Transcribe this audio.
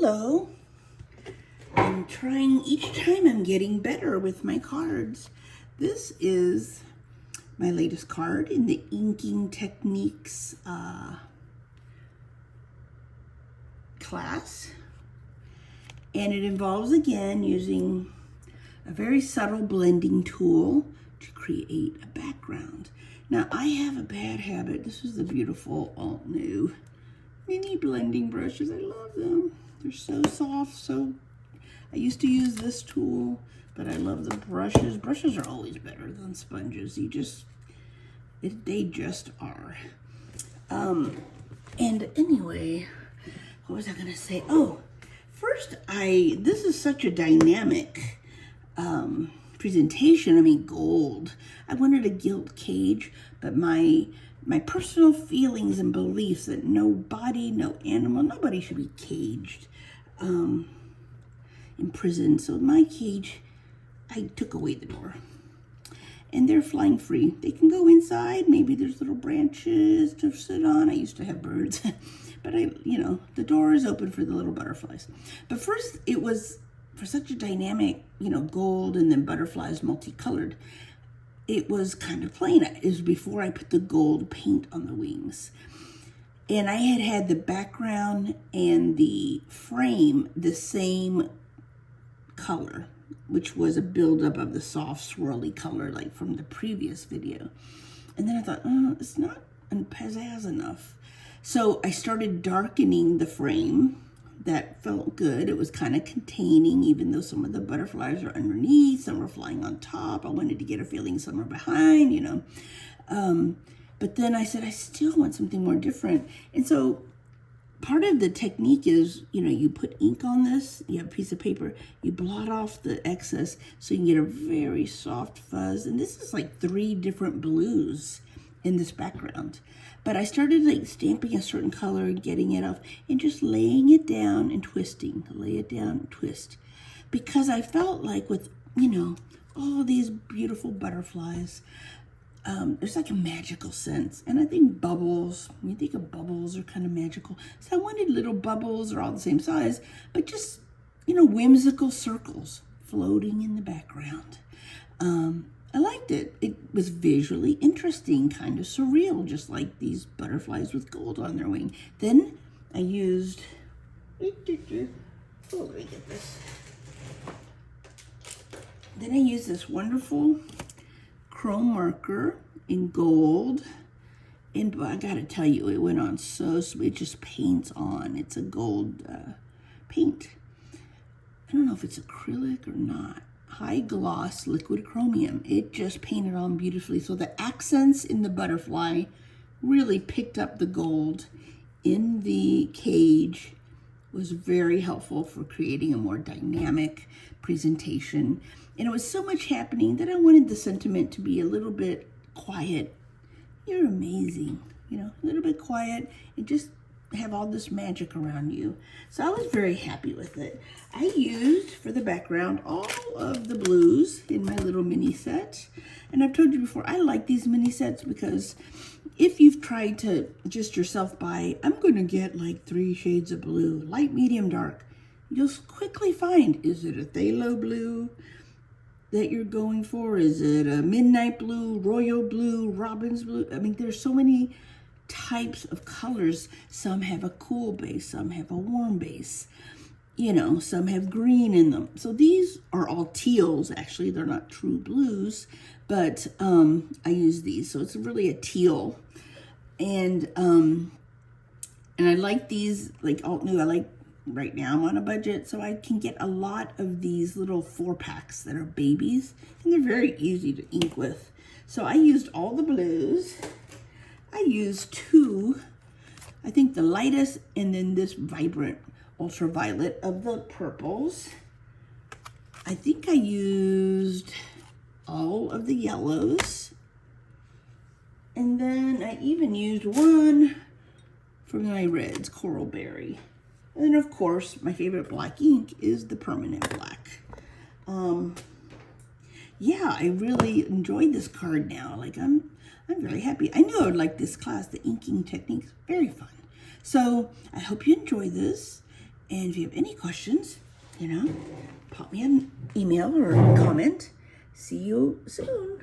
Hello. I'm trying, each time I'm getting better with my cards. This is my latest card in the inking techniques class. And it involves, again, using a very subtle blending tool to create a background. Now, I have a bad habit. This is the beautiful Altenew Mini blending brushes. I love them. They're so soft. I used to use this tool, but I love the brushes. Brushes are always better than sponges. They just are. And anyway, what was I gonna say? Oh, first, this is such a dynamic presentation. I mean, gold. I wanted a gilt cage, but my personal feelings and beliefs that no body, no animal, nobody should be caged in prison. So my cage, I took away the door. And they're flying free. They can go inside. Maybe there's little branches to sit on. I used to have birds. But the door is open for the little butterflies. But first, it was for such a dynamic, gold and then butterflies multicolored. It was kind of plain. It was before I put the gold paint on the wings. And I had the background and the frame the same color, which was a buildup of the soft swirly color like from the previous video. And then I thought, it's not pizzazz enough. So I started darkening the frame. That felt good. It was kind of containing, even though some of the butterflies are underneath, some are flying on top. I wanted to get a feeling some are behind, But then I said, I still want something more different. And so part of the technique is, you put ink on this, you have a piece of paper, you blot off the excess so you can get a very soft fuzz. And this is like 3 different blues in this background. But I started stamping a certain color and getting it off and just laying it down and twisting, lay it down and twist. Because I felt like with, all these beautiful butterflies, there's like a magical sense. And I think bubbles, when you think of bubbles, are kind of magical. So I wanted little bubbles, they're all the same size, but just, whimsical circles floating in the background. I liked it. It was visually interesting, kind of surreal, just like these butterflies with gold on their wing. Then I used, let me get this. Then I used this wonderful chrome marker in gold. And I gotta tell you, it went on so smooth. It just paints on. It's a gold paint. I don't know if it's acrylic or not. High gloss liquid chromium. It just painted on beautifully. So the accents in the butterfly really picked up the gold in the cage. Was very helpful for creating a more dynamic presentation. And it was so much happening that I wanted the sentiment to be a little bit quiet. You're amazing, a little bit quiet and just have all this magic around you. So I was very happy with it. I used for the background all of the blues in my little mini set. And I've told you before, I like these mini sets because if you've tried to just yourself buy, I'm going to get like 3 shades of blue, light, medium, dark. You'll quickly find, is it a phthalo blue that you're going for? Is it a midnight blue, royal blue, robin's blue? I mean, there's so many types of colors. Some have a cool base, some have a warm base, some have green in them. So these are all teals. Actually, they're not true blues, but I use these. So it's really a teal. And I like these, like Altenew. Right now I'm on a budget, so I can get a lot of these little 4-packs that are babies, and they're very easy to ink with. So I used all the blues. I used 2, I think the lightest, and then this vibrant ultraviolet of the purples. I think I used all of the yellows. And then I even used 1 for my reds, coral berry. And then, of course, my favorite black ink is the permanent black. Yeah, I really enjoyed this card now. I'm very happy. I knew I would like this class, the inking techniques. Very fun. So I hope you enjoy this. And if you have any questions, pop me an email or comment. See you soon.